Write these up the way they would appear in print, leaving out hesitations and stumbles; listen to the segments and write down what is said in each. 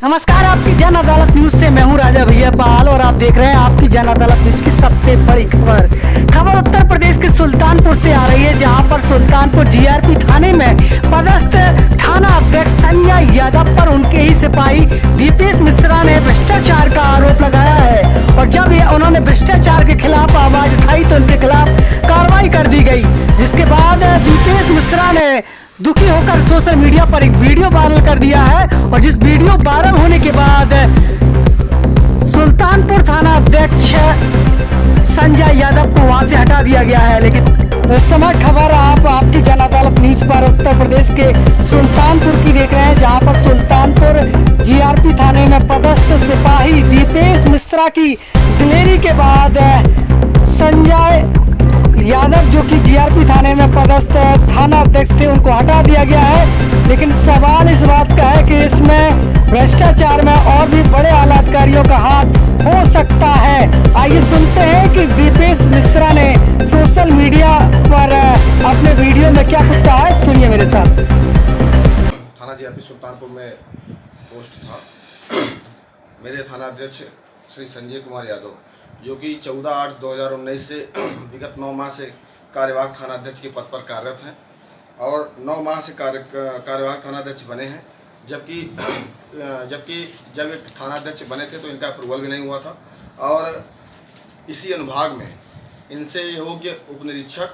नमस्कार, आपकी जन अदालत न्यूज से मैं हूं राजा भैया पाल और आप देख रहे हैं आपकी जन अदालत न्यूज की सबसे बड़ी खबर उत्तर प्रदेश के सुल्तानपुर से आ रही है, जहां पर सुल्तानपुर जीआरपी थाने में पदस्थ थाना अध्यक्ष संजय यादव पर उनके ही सिपाही दीपेश मिश्रा ने भ्रष्टाचार का आरोप लगाया है। और जब उन्होंने भ्रष्टाचार के खिलाफ आवाज उठाई तो उनके खिलाफ कार्रवाई कर दी गई, जिसके बाद दीपेश मिश्रा ने दुखी होकर सोशल मीडिया पर एक वीडियो वायरल कर दिया है। और जिस वीडियो वायरल होने के बाद सुल्तानपुर थाना अध्यक्ष संजय यादव को वहां से हटा दिया गया है। लेकिन इस समय खबर आपकी जन अदालत न्यूज पर उत्तर प्रदेश के सुल्तानपुर की देख रहे हैं, जहां पर सुल्तानपुर जीआरपी थाने में पदस्थ सिपाही दीपेश मिश्रा की दिलेरी के बाद संजय यादव जो कि जीआरपी थाने में पदस्थ थाना अध्यक्ष थे, उनको हटा दिया गया है। लेकिन सवाल इस बात का है कि इसमें भ्रष्टाचार में और भी बड़े आला अधिकारियों का हाथ हो सकता है। आइए सुनते हैं कि दीपेश मिश्रा ने सोशल मीडिया पर अपने वीडियो में क्या कुछ कहा है, सुनिए मेरे साथ। थाना जीआरपी सुल्तानपुर में पोस्ट था मेरे थाना अध्यक्ष श्री संजय कुमार यादव, जो कि 14/8/2019 से विगत 9 माह से कार्यवाहक थाना अध्यक्ष के पद पर कार्यरत हैं और 9 माह से कार्यवाहक थाना अध्यक्ष बने हैं। जबकि जब एक थाना अध्यक्ष बने थे तो इनका अप्रूवल भी नहीं हुआ था और इसी अनुभाग में इनसे योग्य उप निरीक्षक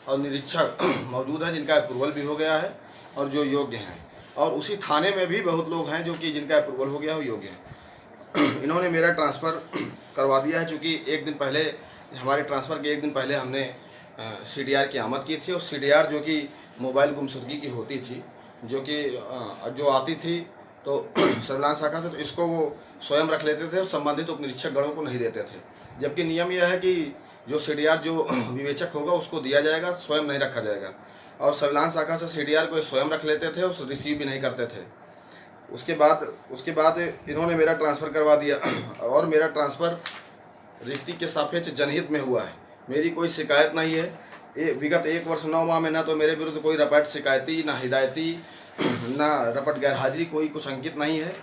और निरीक्षक मौजूद हैं जिनका अप्रूवल भी हो गया है और जो योग्य हैं, और उसी थाने में भी बहुत लोग हैं जो कि जिनका अप्रूवल हो गया हो योग्य हैं। इन्होंने मेरा ट्रांसफ़र करवा दिया है, चूँकि एक दिन पहले हमारे ट्रांसफ़र के एक दिन पहले हमने सीडीआर की आमद की थी और सीडीआर जो कि मोबाइल गुमशुदगी की होती थी, जो कि जो आती थी तो सर्विलांस शाखा से, तो इसको वो स्वयं रख लेते थे और संबंधित उप निरीक्षक गणों को नहीं देते थे। जबकि नियम यह है कि जो सीडीआर जो विवेचक होगा उसको दिया जाएगा, स्वयं नहीं रखा जाएगा। और सर्विलांस शाखा से सीडीआर को स्वयं रख लेते थे और रिसीव भी नहीं करते थे। उसके बाद इन्होंने मेरा ट्रांसफ़र करवा दिया और मेरा ट्रांसफ़र रिक्ति के सापेक्ष जनहित में हुआ है। मेरी कोई शिकायत नहीं है। विगत 1 वर्ष 9 माह में ना तो मेरे विरुद्ध कोई रपट शिकायती, ना हिदायती, ना रपट गैर हाजिरी कोई कुछ अंकित नहीं है।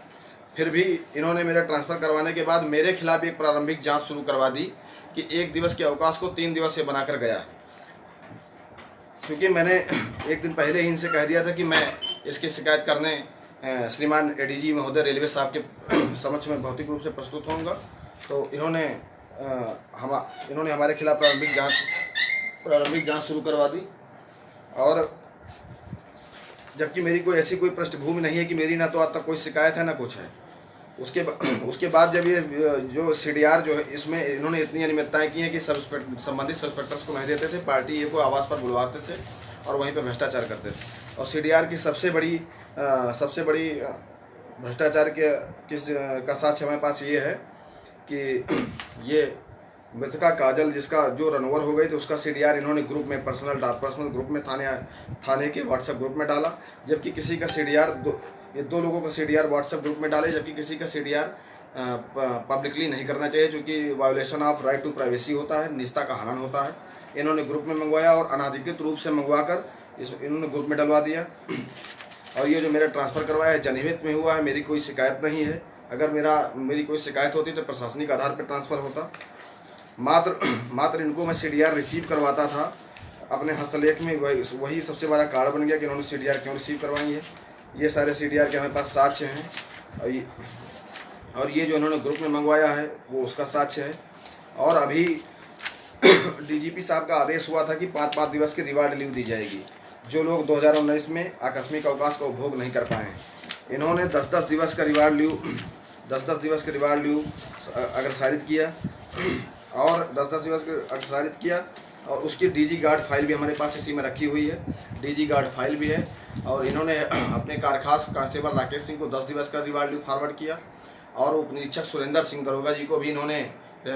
फिर भी इन्होंने मेरा ट्रांसफ़र करवाने के बाद मेरे खिलाफ एक प्रारंभिक जाँच शुरू करवा दी कि 1 दिवस के अवकाश को 3 दिवस से बनाकर गया। चूँकि मैंने एक दिन पहले ही इनसे कह दिया था कि मैं इसकी शिकायत करने श्रीमान एडीजी महोदय रेलवे साहब के समक्ष में भौतिक रूप से प्रस्तुत होऊंगा, तो इन्होंने हमारे खिलाफ प्रारंभिक जांच शुरू करवा दी। और जबकि मेरी कोई ऐसी कोई पृष्ठभूमि नहीं है कि मेरी ना तो आज तक कोई शिकायत है ना कुछ है। उसके बाद जब ये जो सीडीआर जो है, इसमें इन्होंने इतनी अनियमितताएँ की हैं कि संबंधित सब इंस्पेक्टर्स को नहीं देते थे, पार्टी को आवास पर बुलवाते थे और वहीं पर भ्रष्टाचार करते थे। और सीडीआर की सबसे बड़ी भ्रष्टाचार का साक्ष्य हमारे पास ये है कि ये मृतका काजल, जिसका जो रनओवर हो गई तो उसका सीडीआर इन्होंने ग्रुप में पर्सनल ग्रुप में थाने के व्हाट्सएप ग्रुप में डाला। जबकि किसी का सीडीआर ये 2 लोगों का सीडीआर व्हाट्सएप ग्रुप में डाले, जबकि किसी का सीडीआर पब्लिकली नहीं करना चाहिए, क्योंकि violation of right to privacy होता है, निजता का हनन होता है। इन्होंने ग्रुप में मंगवाया और अनाधिकृत रूप से मंगवा कर इन्होंने ग्रुप में डलवा दिया। और ये जो मेरा ट्रांसफ़र करवाया है जनहित में हुआ है, मेरी कोई शिकायत नहीं है। अगर मेरी कोई शिकायत होती तो प्रशासनिक आधार पर ट्रांसफ़र होता। मात्र इनको मैं सीडीआर रिसीव करवाता था अपने हस्तलेख में, वही सबसे बड़ा कारण बन गया कि इन्होंने सीडीआर क्यों रिसीव करवाई है। ये सारे सीडीआर के हमारे पास साक्ष्य हैं और ये जो इन्होंने ग्रुप में मंगवाया है वो उसका साक्ष्य है। और अभी डीजीपी साहब का आदेश हुआ था कि 5-5 दिवस की रिवार्ड लीव दी जाएगी जो लोग 2019 में आकस्मिक अवकाश का उपभोग नहीं कर पाए हैं। इन्होंने 10-10 दिवस का रिवार्ड लीव अग्रसारित किया और 10-10 दिवस का अग्रसारित किया। और उसकी डीजी गार्ड फाइल भी हमारे पास इसी में रखी हुई है, डीजी गार्ड फाइल भी है। और इन्होंने अपने कारखास कांस्टेबल राकेश सिंह को 10 दिवस का रिवार्ड लीव फॉरवर्ड किया और उप निरीक्षक सुरेंद्र सिंह दरोगा जी को भी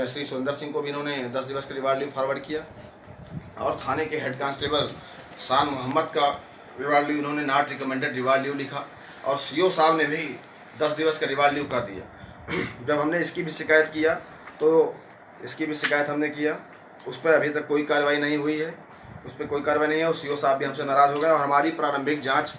श्री सुरेंद्र सिंह को भी इन्होंने 10 दिवस का रिवार्ड लीव फॉरवर्ड किया। और थाने के हेड कांस्टेबल शान मोहम्मद का रिवार्ड लीव इन्होंने नॉट रिकमेंडेड रिवार्ड लीव लिखा और सीओ साहब ने भी 10 दिवस का रिवार्ड लीव कर दिया। जब हमने इसकी भी शिकायत किया, उस पर अभी तक कोई कार्रवाई नहीं हुई है। उस पर कोई कार्रवाई नहीं है और सीओ साहब भी हमसे नाराज़ हो गए और हमारी प्रारंभिक जांच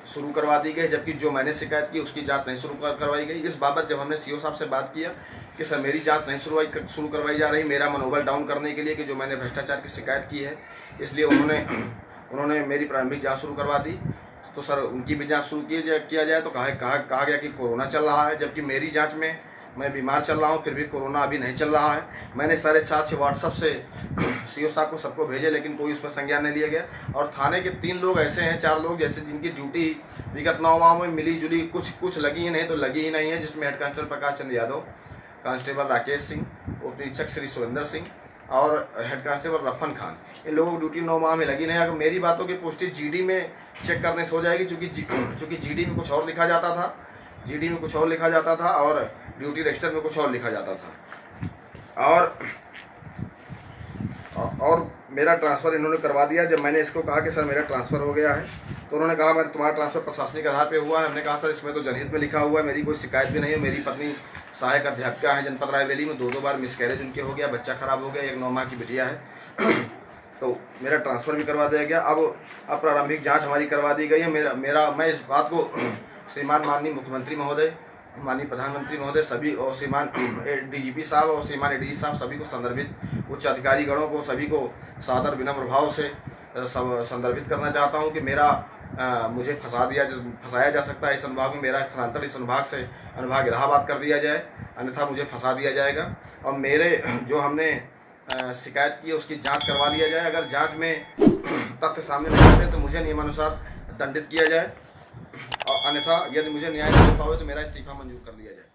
शुरू करवा दी गई, जबकि जो मैंने शिकायत की उसकी जांच नहीं शुरू करवाई गई। इस बाबत जब हमने सीओ साहब से बात किया कि सर मेरी जांच नहीं शुरू करवाई जा रही, मेरा मनोबल डाउन करने के लिए कि जो मैंने भ्रष्टाचार की शिकायत की है, इसलिए उन्होंने मेरी प्रारंभिक जाँच शुरू करवा दी। तो सर उनकी भी जाँच शुरू किया जाए तो कहा गया कि कोरोना चल रहा है, जबकि मेरी जाँच में मैं बीमार चल रहा हूँ, फिर भी कोरोना अभी नहीं चल रहा है। मैंने सारे साक्ष्य व्हाट्सअप से सीओ साहब को सबको भेजे, लेकिन कोई उस पर संज्ञान नहीं लिया गया। और थाने के 3 लोग ऐसे हैं, 4 लोग जैसे जिनकी ड्यूटी विगत 9 माह में मिली जुली कुछ लगी ही नहीं तो लगी ही नहीं है, जिसमें head constable Prakash Chandra Yadav, constable Rakesh Singh, उप निरीक्षक श्री सुरेंद्र सिंह और हेड कांस्टेबल रफन खान। इन लोगों की ड्यूटी 9 माह में लगी नहीं। अगर मेरी बातों की पुष्टि जीडी में चेक करने से हो जाएगी, चूँकि जीडी में कुछ और लिखा जाता था, और ड्यूटी रजिस्टर में कुछ और लिखा जाता था। और मेरा ट्रांसफ़र इन्होंने करवा दिया। जब मैंने इसको कहा कि सर मेरा ट्रांसफ़र हो गया है, तो उन्होंने कहा मैं तुम्हारा ट्रांसफ़र प्रशासनिक आधार पे हुआ है। हमने कहा सर इसमें तो जनहित में लिखा हुआ है, मेरी कोई शिकायत भी नहीं है। मेरी पत्नी सहायक अध्यापिका है जनपद रायबरेली में, 2 बार मिसकैरेज उनके हो गया, बच्चा ख़राब हो गया, एक 9 माह की बिटिया है। तो मेरा ट्रांसफ़र भी करवा दिया गया। अब प्रारंभिक जाँच हमारी करवा दी गई है। मैं इस बात को श्रीमान माननीय मुख्यमंत्री महोदय, माननीय प्रधानमंत्री महोदय सभी और श्रीमान डीजीपी साहब और श्रीमान एडीजी साहब सभी को संदर्भित, उच्च अधिकारी गणों को सभी को सादर विनम्र भाव से संदर्भित करना चाहता हूं कि मुझे फंसाया जा सकता है इस अनुभाग में। मेरा स्थानांतरण इस अनुभाग इलाहाबाद कर दिया जाए, अन्यथा मुझे फंसा दिया जाएगा। और मेरे जो हमने शिकायत की है उसकी जाँच करवा लिया जाए। अगर जाँच में तथ्य सामने नहीं आते तो मुझे नियमानुसार दंडित किया जाए, और अन्यथा यदि मुझे न्याय नहीं मिल पावे तो मेरा इस्तीफा मंजूर कर लिया जाए।